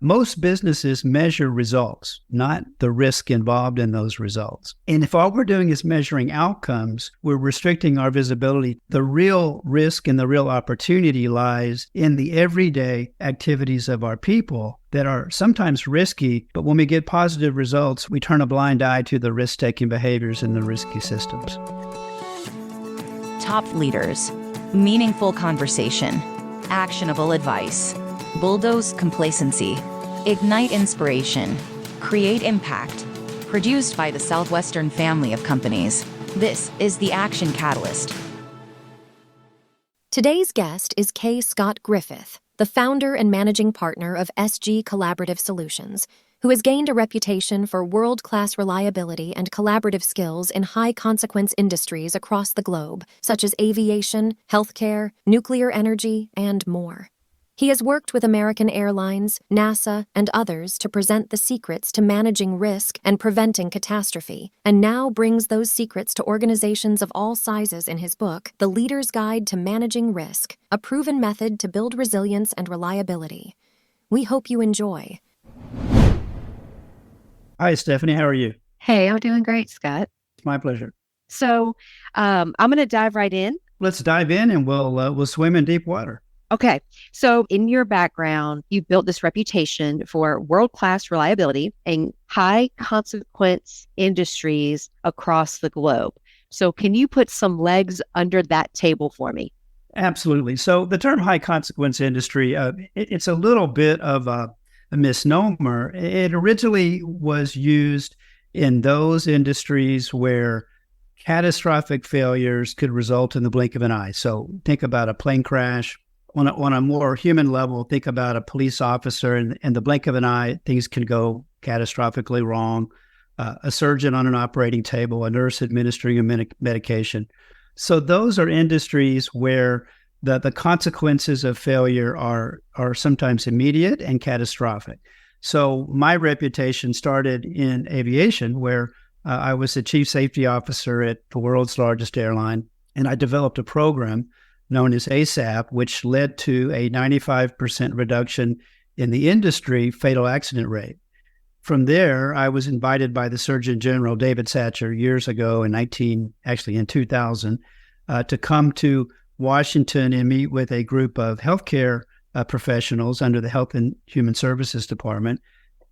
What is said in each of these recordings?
Most businesses measure results, not the risk involved in those results. And if all we're doing is measuring outcomes, we're restricting our visibility. The real risk and the real opportunity lies in the everyday activities of our people that are sometimes risky, but when we get positive results, we turn a blind eye to the risk-taking behaviors in the risky systems. Top leaders, meaningful conversation, actionable advice. Bulldoze complacency. Ignite inspiration. Create impact. Produced by the Southwestern family of companies. This is the Action Catalyst. Today's guest is K. Scott Griffith, the founder and managing partner of SG Collaborative Solutions, who has gained a reputation for world-class reliability and collaborative skills in high-consequence industries across the globe, such as aviation, healthcare, nuclear energy, and more. He has worked with American Airlines, NASA, and others to present the secrets to managing risk and preventing catastrophe, and now brings those secrets to organizations of all sizes in his book, The Leader's Guide to Managing Risk, a proven method to build resilience and reliability. We hope you enjoy. Hi, Stephanie. How are you? Hey, I'm doing great, Scott. It's my pleasure. So I'm going to dive right in. Let's dive in and we'll swim in deep water. Okay. So in your background, you built this reputation for world-class reliability in high consequence industries across the globe. So can you put some legs under that table for me? Absolutely. So the term high consequence industry, it's a little bit of a misnomer. It originally was used in those industries where catastrophic failures could result in the blink of an eye. So think about a plane crash. On a more human level, think about a police officer in the blink of an eye, things can go catastrophically wrong. A surgeon on an operating table, a nurse administering a medication. So those are industries where the consequences of failure are sometimes immediate and catastrophic. So my reputation started in aviation, where I was the chief safety officer at the world's largest airline, and I developed a program known as A.S.A.P, which led to a 95% reduction in the industry fatal accident rate. From there, I was invited by the Surgeon General, David Satcher, years ago in 2000, to come to Washington and meet with a group of healthcare professionals under the Health and Human Services Department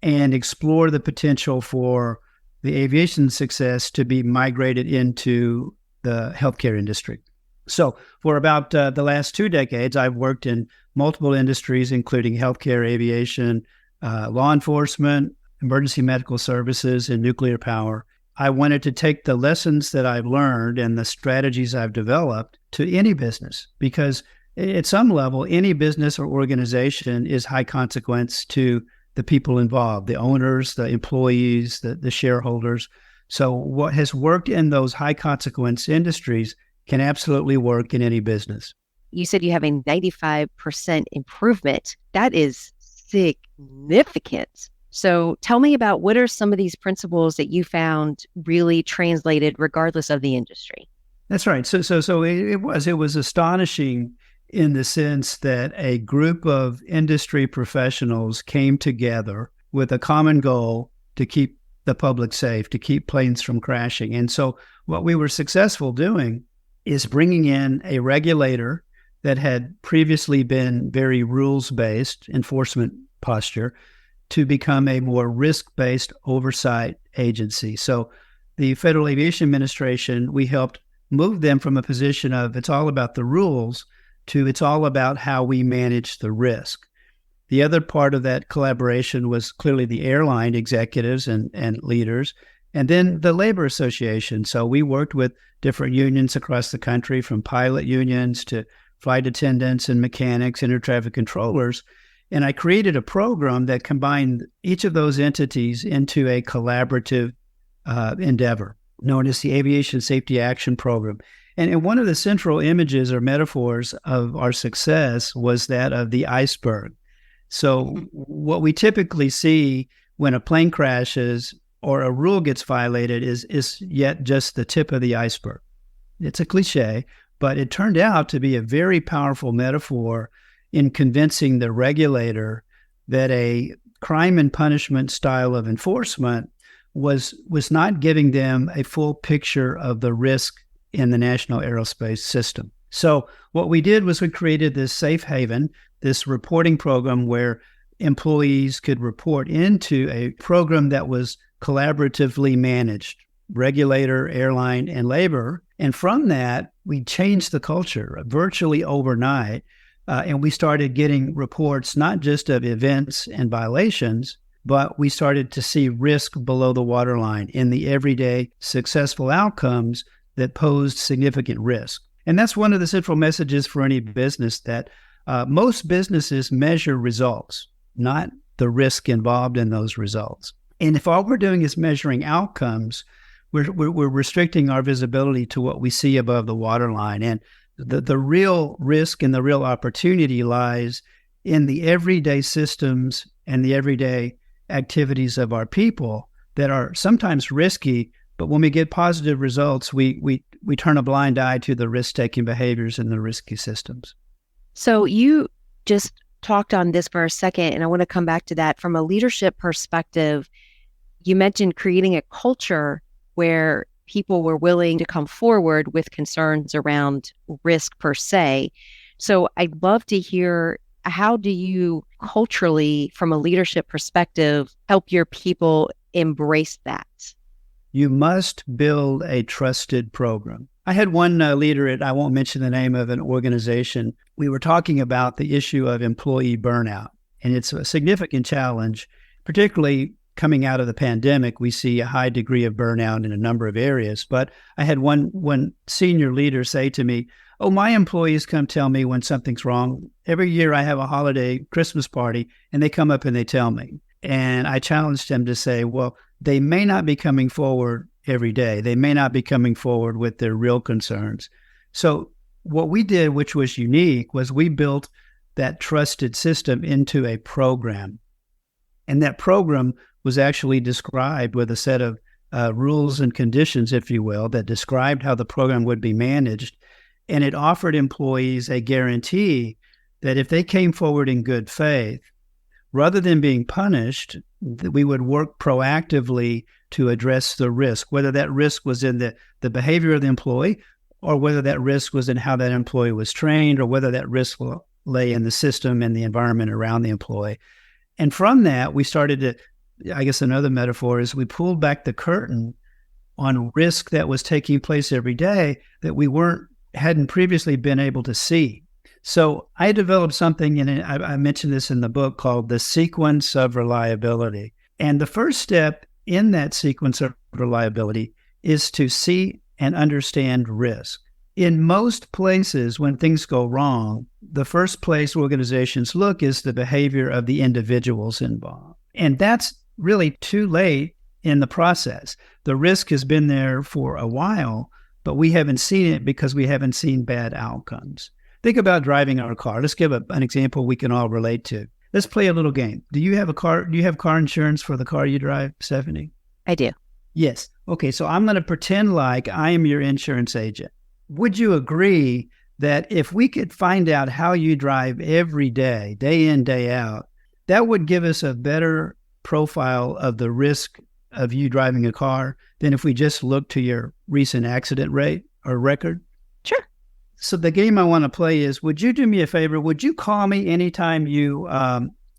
and explore the potential for the aviation success to be migrated into the healthcare industry. So for about the last 2 decades, I've worked in multiple industries, including healthcare, aviation, law enforcement, emergency medical services, and nuclear power. I wanted to take the lessons that I've learned and the strategies I've developed to any business, because at some level, any business or organization is high consequence to the people involved, the owners, the employees, the shareholders. So what has worked in those high consequence industries can absolutely work in any business. You said you have a 95% improvement. That is significant. So tell me about what are some of these principles that you found really translated regardless of the industry? That's right. So it was astonishing in the sense that a group of industry professionals came together with a common goal to keep the public safe, to keep planes from crashing. And so what we were successful doing is bringing in a regulator that had previously been very rules-based enforcement posture to become a more risk-based oversight agency. So the Federal Aviation Administration, we helped move them from a position of it's all about the rules to it's all about how we manage the risk. The other part of that collaboration was clearly the airline executives and leaders, and then the labor association. So we worked with different unions across the country, from pilot unions to flight attendants and mechanics and air traffic controllers. And I created a program that combined each of those entities into a collaborative endeavor known as the Aviation Safety Action Program. And one of the central images or metaphors of our success was that of the iceberg. So what we typically see when a plane crashes or a rule gets violated is yet just the tip of the iceberg. It's a cliche, but it turned out to be a very powerful metaphor in convincing the regulator that a crime and punishment style of enforcement was not giving them a full picture of the risk in the national aerospace system. So what we did was we created this safe haven, this reporting program where employees could report into a program that was collaboratively managed, regulator, airline, and labor. And from that, we changed the culture virtually overnight. And we started getting reports not just of events and violations, but we started to see risk below the waterline in the everyday successful outcomes that posed significant risk. And that's one of the central messages for any business, that most businesses measure results, not the risk involved in those results. And if all we're doing is measuring outcomes, we're restricting our visibility to what we see above the waterline. And the real risk and the real opportunity lies in the everyday systems and the everyday activities of our people that are sometimes risky, but when we get positive results, we turn a blind eye to the risk-taking behaviors in the risky systems. So you just talked on this for a second, and I want to come back to that. From a leadership perspective, you mentioned creating a culture where people were willing to come forward with concerns around risk per se. So I'd love to hear, how do you culturally, from a leadership perspective, help your people embrace that? You must build a trusted program. I had one leader I won't mention the name of an organization. We were talking about the issue of employee burnout, and it's a significant challenge, particularly coming out of the pandemic. We see a high degree of burnout in a number of areas. But I had one senior leader say to me, "Oh, my employees come tell me when something's wrong. Every year I have a holiday Christmas party, and they come up and they tell me." And I challenged him to say, well, they may not be coming forward every day. They may not be coming forward with their real concerns. So what we did, which was unique, was we built that trusted system into a program. And that program was actually described with a set of rules and conditions, if you will, that described how the program would be managed. And it offered employees a guarantee that if they came forward in good faith, rather than being punished, we would work proactively to address the risk, whether that risk was in the behavior of the employee, or whether that risk was in how that employee was trained, or whether that risk lay in the system and the environment around the employee. And from that, we started to, I guess another metaphor is we pulled back the curtain on risk that was taking place every day that we hadn't previously been able to see. So I developed something, and I mentioned this in the book, called the sequence of reliability. And the first step in that sequence of reliability is to see and understand risk. In most places, when things go wrong, the first place organizations look is the behavior of the individuals involved. And that's really too late in the process. The risk has been there for a while, but we haven't seen it because we haven't seen bad outcomes. Think about driving our car. Let's give an example we can all relate to. Let's play a little game. Do you have car insurance for the car you drive, Stephanie? I do. Yes. Okay, so I'm going to pretend like I am your insurance agent. Would you agree that if we could find out how you drive every day, day in, day out, that would give us a better profile of the risk of you driving a car than if we just look to your recent accident rate or record? Sure. So the game I want to play is, would you do me a favor? Would you call me anytime you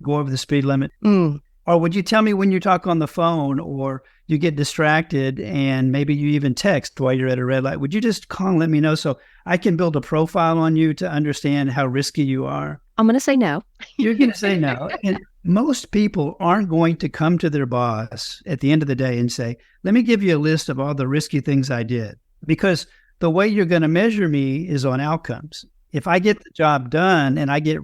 go over the speed limit? Or would you tell me when you talk on the phone or you get distracted and maybe you even text while you're at a red light? Would you just call and let me know so I can build a profile on you to understand how risky you are? I'm going to say no. You're going to say no. And most people aren't going to come to their boss at the end of the day and say, let me give you a list of all the risky things I did. Because the way you're going to measure me is on outcomes. If I get the job done and I get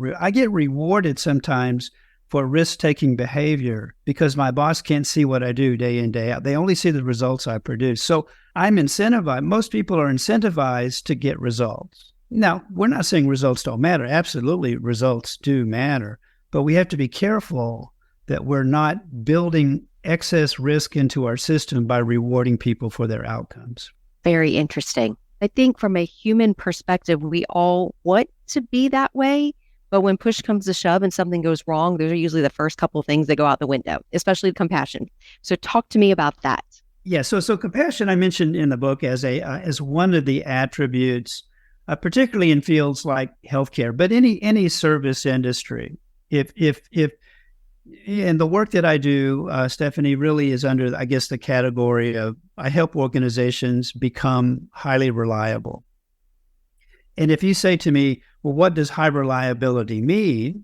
rewarded sometimes for risk-taking behavior because my boss can't see what I do day in, day out. They only see the results I produce. So I'm incentivized. Most people are incentivized to get results. Now, we're not saying results don't matter. Absolutely, results do matter. But we have to be careful that we're not building excess risk into our system by rewarding people for their outcomes. Very interesting. I think from a human perspective, we all want to be that way, But when push comes to shove and something goes wrong, those are usually the first couple of things that go out the window, especially compassion. So talk to me about that. Yeah, so compassion I mentioned in the book as one of the attributes, particularly in fields like healthcare, but any service industry. If and the work that I do, Stephanie, really is under, I guess, the category of I help organizations become highly reliable. And if you say to me, well, what does high reliability mean?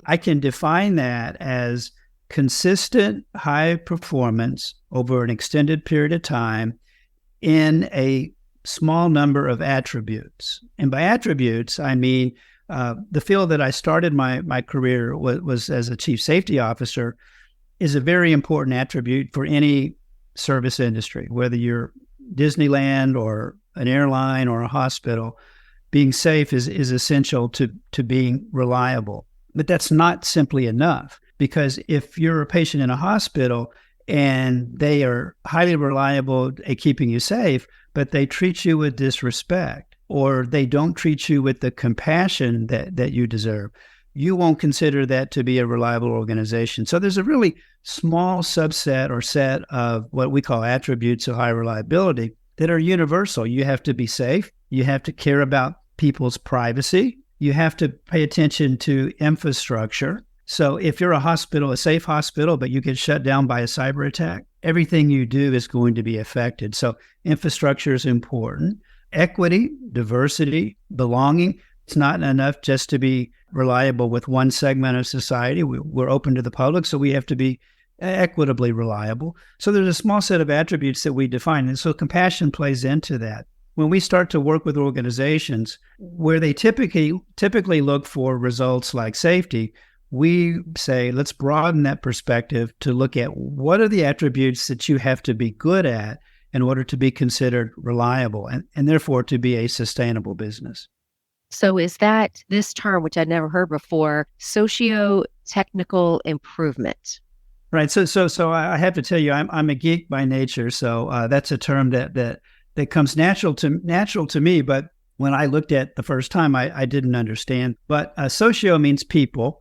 I can define that as consistent high performance over an extended period of time in a small number of attributes. And by attributes, I mean the field that I started my career was as a chief safety officer is a very important attribute for any service industry, whether you're Disneyland or an airline or a hospital. Being safe is essential to being reliable. But that's not simply enough, because if you're a patient in a hospital and they are highly reliable at keeping you safe, but they treat you with disrespect, or they don't treat you with the compassion that you deserve, you won't consider that to be a reliable organization. So there's a really small subset or set of what we call attributes of high reliability that are universal. You have to be safe. You have to care about people's privacy. You have to pay attention to infrastructure. So if you're a hospital, a safe hospital, but you get shut down by a cyber attack, everything you do is going to be affected. So infrastructure is important. Equity, diversity, belonging. It's not enough just to be reliable with one segment of society. We're open to the public, so we have to be equitably reliable. So there's a small set of attributes that we define. And so compassion plays into that. When we start to work with organizations where they typically look for results like safety, we say, let's broaden that perspective to look at what are the attributes that you have to be good at in order to be considered reliable and therefore to be a sustainable business. So is that this term, which I'd never heard before, socio-technical improvement? Right. So I have to tell you, I'm a geek by nature. So that's a term that comes natural to me. But when I looked at the first time, I didn't understand. But socio means people,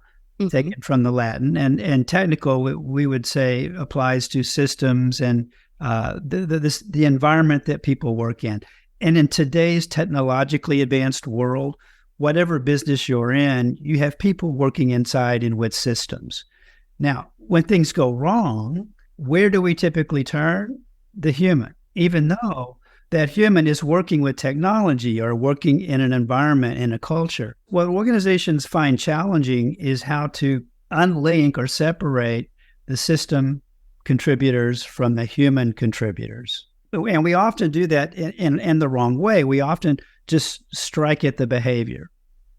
taken from the Latin, and technical we would say applies to systems and the environment that people work in. And in today's technologically advanced world, whatever business you're in, you have people working inside and with systems. Now, when things go wrong, where do we typically turn? The human, even though that human is working with technology or working in an environment, in a culture. What organizations find challenging is how to unlink or separate the system contributors from the human contributors. And we often do that in the wrong way. We often just strike at the behavior,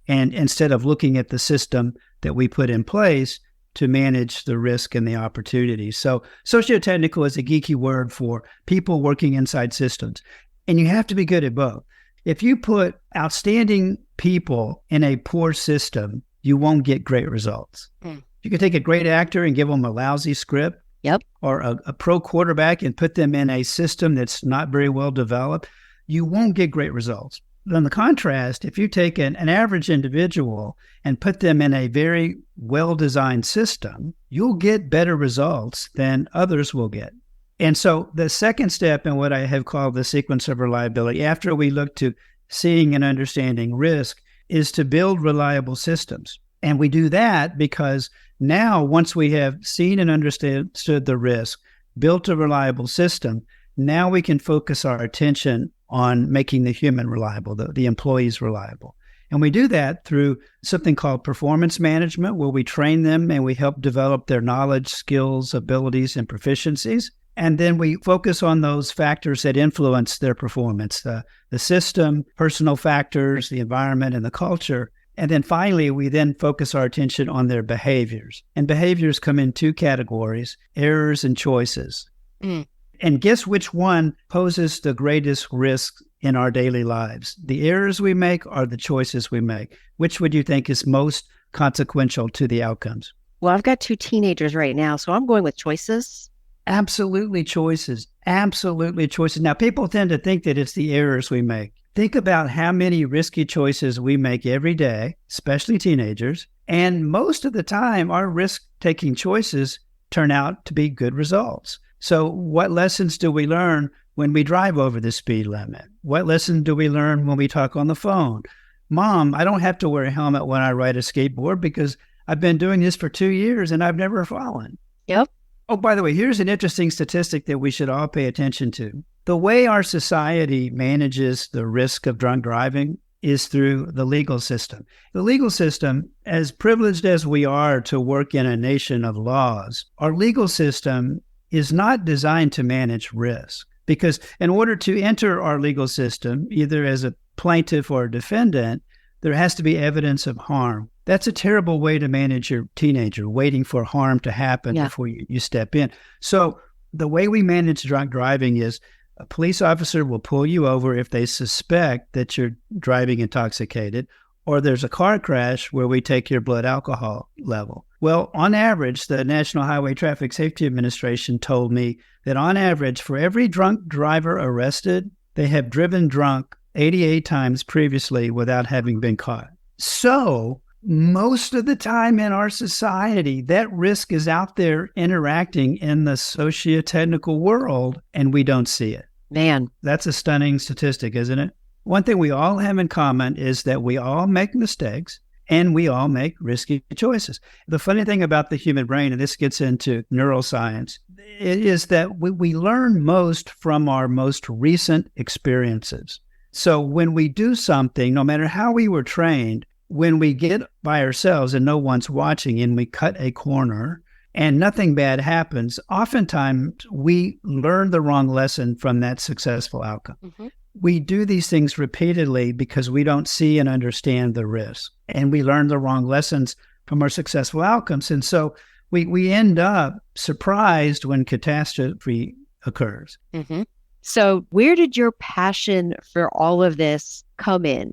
and instead of looking at the system that we put in place to manage the risk and the opportunities. So socio-technical is a geeky word for people working inside systems. And you have to be good at both. If you put outstanding people in a poor system, you won't get great results. You can take a great actor and give them a lousy script. Yep. Or a pro quarterback and put them in a system that's not very well developed, you won't get great results. But on the contrast, if you take an average individual and put them in a very well-designed system, you'll get better results than others will get. And so the second step in what I have called the sequence of reliability, after we look to seeing and understanding risk, is to build reliable systems. And we do that because now, once we have seen and understood the risk, built a reliable system, now we can focus our attention on making the human reliable, the employees reliable. And we do that through something called performance management, where we train them and we help develop their knowledge, skills, abilities, and proficiencies. And then we focus on those factors that influence their performance, the system, personal factors, the environment, and the culture. And then finally, we then focus our attention on their behaviors. And behaviors come in two categories: errors and choices. And guess which one poses the greatest risk in our daily lives? The errors we make or the choices we make? Which would you think is most consequential to the outcomes? Well, I've got 2 teenagers right now, so I'm going with choices. Absolutely choices. Absolutely choices. Now, people tend to think that it's the errors we make. Think about how many risky choices we make every day, especially teenagers. And most of the time, our risk-taking choices turn out to be good results. So what lessons do we learn when we drive over the speed limit? What lessons do we learn when we talk on the phone? Mom, I don't have to wear a helmet when I ride a skateboard because I've been doing this for 2 years and I've never fallen. Yep. Oh, by the way, here's an interesting statistic that we should all pay attention to. The way our society manages the risk of drunk driving is through the legal system. The legal system, as privileged as we are to work in a nation of laws, our legal system is not designed to manage risk. Because in order to enter our legal system, either as a plaintiff or a defendant, there has to be evidence of harm. That's a terrible way to manage your teenager, waiting for harm to happen before you step in. So the way we manage drunk driving is a police officer will pull you over if they suspect that you're driving intoxicated, or there's a car crash where we take your blood alcohol level. Well, on average, the National Highway Traffic Safety Administration told me that on average, for every drunk driver arrested, they have driven drunk 88 times previously without having been caught. So most of the time in our society, that risk is out there interacting in the socio-technical world, and we don't see it. Man, that's a stunning statistic, isn't it? One thing we all have in common is that we all make mistakes and we all make risky choices. The funny thing about the human brain, and this gets into neuroscience, is that we learn most from our most recent experiences. So when we do something, no matter how we were trained, when we get by ourselves and no one's watching and we cut a corner and nothing bad happens, oftentimes we learn the wrong lesson from that successful outcome. Mm-hmm. We do these things repeatedly because we don't see and understand the risk. And we learn the wrong lessons from our successful outcomes. And so we end up surprised when catastrophe occurs. Mm-hmm. So where did your passion for all of this come in?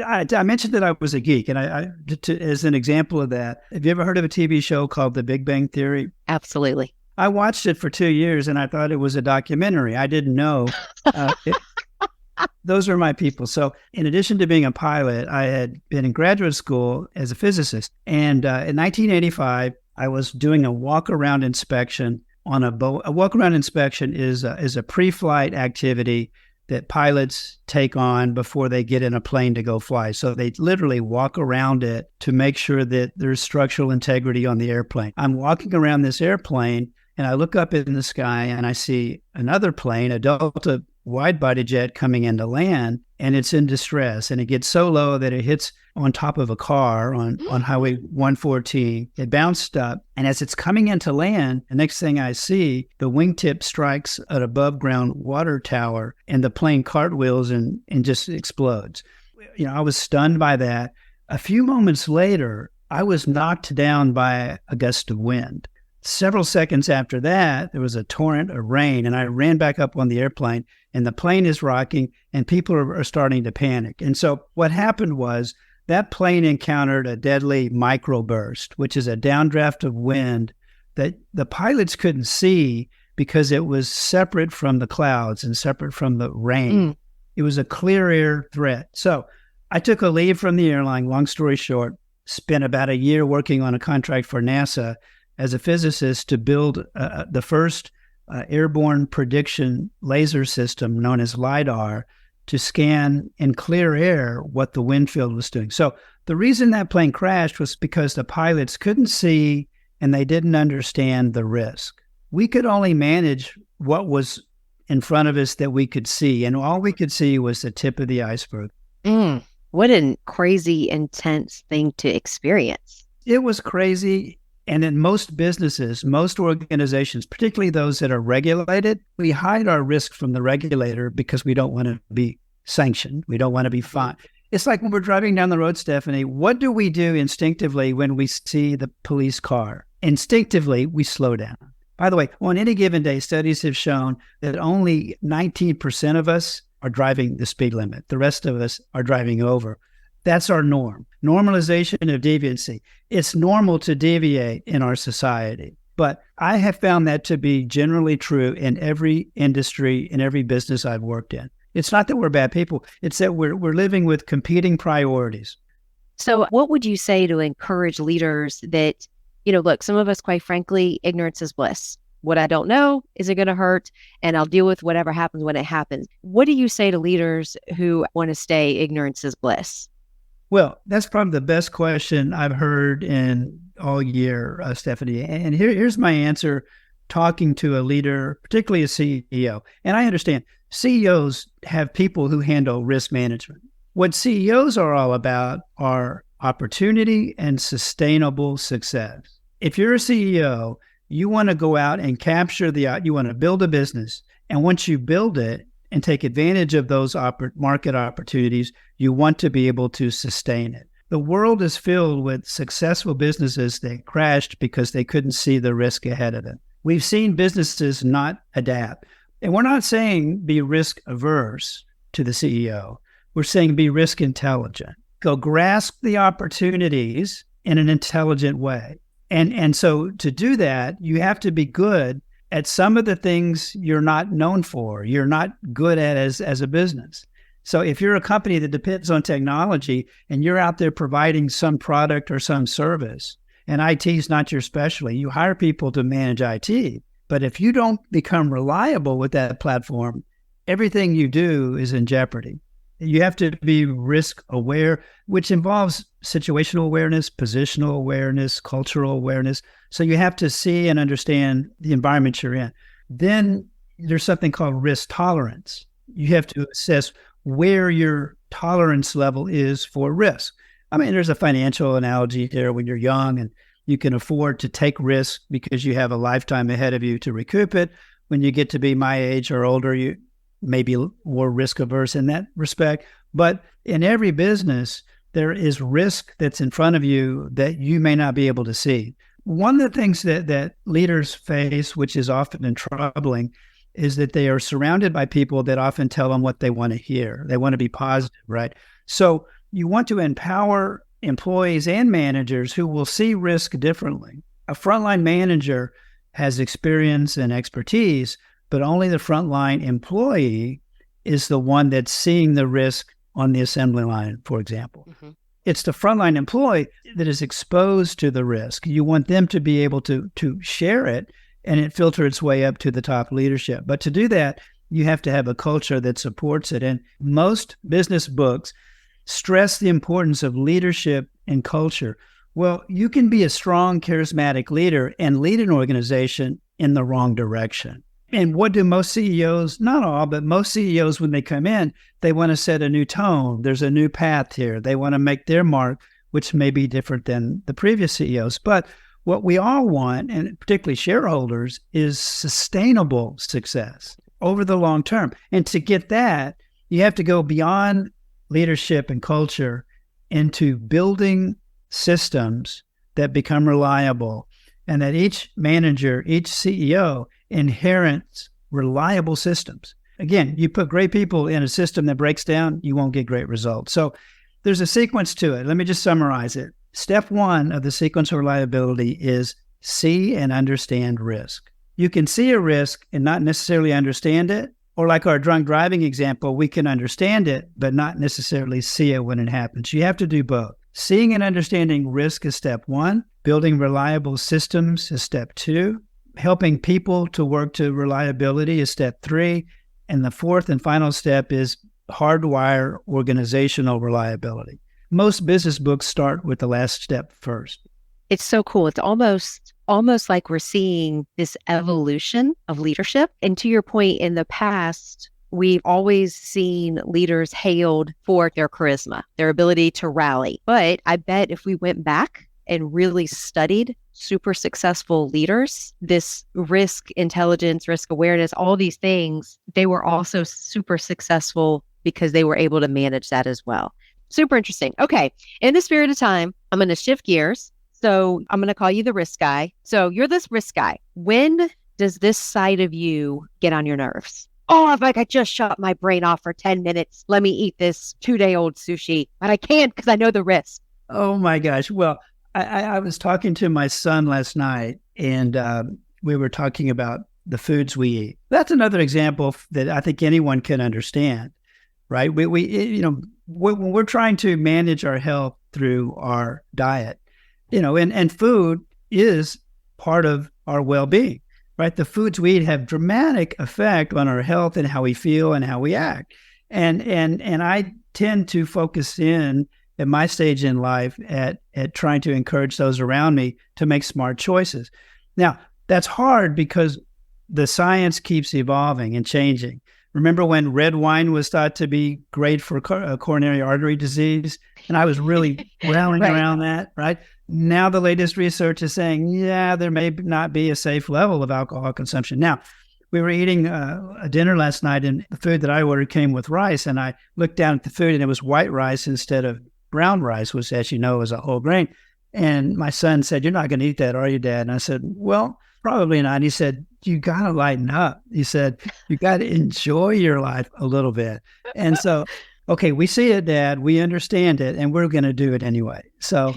I mentioned that I was a geek, and as an example of that, have you ever heard of a TV show called The Big Bang Theory? Absolutely. I watched it for 2 years, and I thought it was a documentary. I didn't know. Those are my people. So in addition to being a pilot, I had been in graduate school as a physicist. And in 1985, I was doing a walk-around inspection on a boat. A walk-around inspection is a pre-flight activity that pilots take on before they get in a plane to go fly. So they literally walk around it to make sure that there's structural integrity on the airplane. I'm walking around this airplane and I look up in the sky and I see another plane, a Delta wide-body jet coming into land, and it's in distress. And it gets so low that it hits on top of a car on Highway 114. It bounced up, and as it's coming into land, the next thing I see, the wingtip strikes an above-ground water tower, and the plane cartwheels and just explodes. You know, I was stunned by that. A few moments later, I was knocked down by a gust of wind. Several seconds after that, there was a torrent of rain, and I ran back up on the airplane, and the plane is rocking, and people are starting to panic. And so what happened was that plane encountered a deadly microburst, which is a downdraft of wind that the pilots couldn't see because it was separate from the clouds and separate from the rain. It was a clear air threat. So I took a leave from the airline, long story short, spent about a year working on a contract for NASA as a physicist to build the first airborne prediction laser system known as LIDAR to scan in clear air what the wind field was doing. So the reason that plane crashed was because the pilots couldn't see and they didn't understand the risk. We could only manage what was in front of us that we could see, and all we could see was the tip of the iceberg. What a crazy, intense thing to experience. It was crazy. And in most businesses, most organizations, particularly those that are regulated, we hide our risk from the regulator because we don't want to be sanctioned. We don't want to be fined. It's like when we're driving down the road, Stephanie, what do we do instinctively when we see the police car? Instinctively, we slow down. By the way, on any given day, studies have shown that only 19% of us are driving the speed limit. The rest of us are driving over. That's our norm. Normalization of deviancy. It's normal to deviate in our society. But I have found that to be generally true in every industry, in every business I've worked in. It's not that we're bad people. It's that we're living with competing priorities. So what would you say to encourage leaders that, look, some of us, quite frankly, ignorance is bliss. What I don't know, is it going to hurt? And I'll deal with whatever happens when it happens. What do you say to leaders who want to stay ignorance is bliss? Well, that's probably the best question I've heard in all year, Stephanie. And here's my answer talking to a leader, particularly a CEO. And I understand CEOs have people who handle risk management. What CEOs are all about are opportunity and sustainable success. If you're a CEO, you want to go out and capture you want to build a business. And once you build it and take advantage of those market opportunities, you want to be able to sustain it. The world is filled with successful businesses that crashed because they couldn't see the risk ahead of them. We've seen businesses not adapt. And we're not saying be risk averse to the CEO. We're saying be risk intelligent. Go grasp the opportunities in an intelligent way. And so to do that, you have to be good at some of the things you're not known for, you're not good at as a business. So if you're a company that depends on technology and you're out there providing some product or some service, and IT is not your specialty, you hire people to manage IT. But if you don't become reliable with that platform, everything you do is in jeopardy. You have to be risk aware, which involves situational awareness, positional awareness, cultural awareness. So you have to see and understand the environment you're in. Then there's something called risk tolerance. You have to assess where your tolerance level is for risk. I mean, there's a financial analogy there when you're young and you can afford to take risk because you have a lifetime ahead of you to recoup it. When you get to be my age or older, you may be more risk averse in that respect. But in every business, there is risk that's in front of you that you may not be able to see. One of the things that leaders face, which is often troubling, is that they are surrounded by people that often tell them what they want to hear. They want to be positive, right? So you want to empower employees and managers who will see risk differently. A frontline manager has experience and expertise, but only the frontline employee is the one that's seeing the risk on the assembly line, for example. Mm-hmm. It's the frontline employee that is exposed to the risk. You want them to be able to share it and it filter its way up to the top leadership. But to do that, you have to have a culture that supports it. And most business books stress the importance of leadership and culture. Well, you can be a strong, charismatic leader and lead an organization in the wrong direction. And what do most CEOs, not all, but most CEOs, when they come in, they want to set a new tone. There's a new path here. They want to make their mark, which may be different than the previous CEOs. But what we all want, and particularly shareholders, is sustainable success over the long term. And to get that, you have to go beyond leadership and culture into building systems that become reliable, and that each manager, each CEO inherits reliable systems. Again, you put great people in a system that breaks down, you won't get great results. So there's a sequence to it. Let me just summarize it. Step one of the sequence of reliability is see and understand risk. You can see a risk and not necessarily understand it, or like our drunk driving example, we can understand it, but not necessarily see it when it happens. You have to do both. Seeing and understanding risk is step one. Building reliable systems is step two. Helping people to work to reliability is step three. And the fourth and final step is hardwire organizational reliability. Most business books start with the last step first. It's so cool. It's almost like we're seeing this evolution of leadership. And to your point, in the past, we've always seen leaders hailed for their charisma, their ability to rally. But I bet if we went back and really studied super successful leaders, this risk intelligence, risk awareness, all these things, they were also super successful because they were able to manage that as well. Super interesting. Okay. In the spirit of time, I'm going to shift gears. So I'm going to call you the risk guy. So you're this risk guy. When does this side of you get on your nerves? Oh, I'm like, I just shut my brain off for 10 minutes. Let me eat this 2-day-old sushi, but I can't because I know the risk. Oh my gosh. Well, I was talking to my son last night and we were talking about the foods we eat. That's another example that I think anyone can understand. right? When we're trying to manage our health through our diet, and food is part of our well-being, right? The foods we eat have dramatic effect on our health and how we feel and how we act. And I tend to focus in at my stage in life at trying to encourage those around me to make smart choices. Now, that's hard because the science keeps evolving and changing. Remember when red wine was thought to be great for coronary artery disease? And I was really rallying around that, right? Now the latest research is saying, yeah, there may not be a safe level of alcohol consumption. Now, we were eating a dinner last night, and the food that I ordered came with rice, and I looked down at the food, and it was white rice instead of brown rice, which, as you know, is a whole grain. And my son said, "You're not going to eat that, are you, Dad?" And I said, "Well, probably not." And he said, "You got to lighten up." He said, "You got to enjoy your life a little bit." And so, okay, we see it, Dad. We understand it, and we're going to do it anyway. So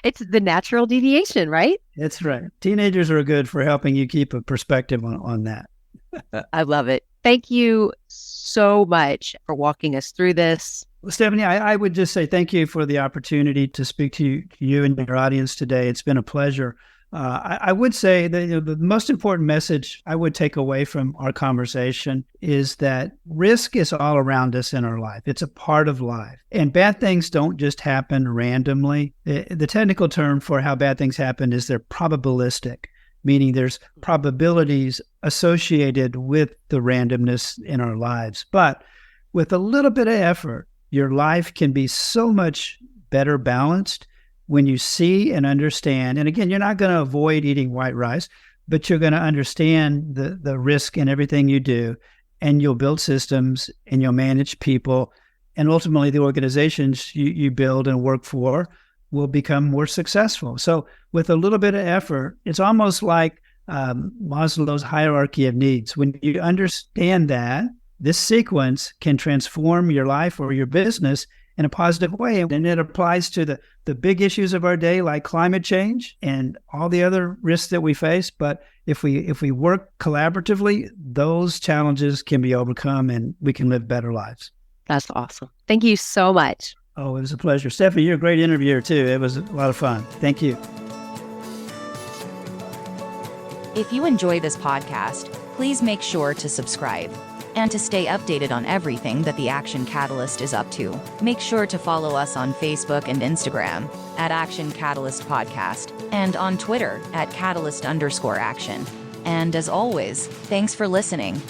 it's the natural deviation, right? That's right. Teenagers are good for helping you keep a perspective on that. I love it. Thank you so much for walking us through this. Well, Stephanie, I would just say thank you for the opportunity to speak to you and your audience today. It's been a pleasure. I would say that the most important message I would take away from our conversation is that risk is all around us in our life. It's a part of life. And bad things don't just happen randomly. The technical term for how bad things happen is they're probabilistic, meaning there's probabilities associated with the randomness in our lives. But with a little bit of effort, your life can be so much better balanced when you see and understand. And again, you're not going to avoid eating white rice, but you're going to understand the risk in everything you do, and you'll build systems and you'll manage people. And ultimately, the organizations you build and work for will become more successful. So with a little bit of effort, it's almost like Maslow's hierarchy of needs. When you understand that, this sequence can transform your life or your business in a positive way. And it applies to the big issues of our day, like climate change and all the other risks that we face. But if we work collaboratively, those challenges can be overcome and we can live better lives. That's awesome. Thank you so much. Oh, it was a pleasure. Stephanie, you're a great interviewer too. It was a lot of fun. Thank you. If you enjoy this podcast, please make sure to subscribe. And to stay updated on everything that the Action Catalyst is up to, make sure to follow us on Facebook and Instagram at Action Catalyst Podcast and on Twitter at Catalyst_Action. And as always, thanks for listening.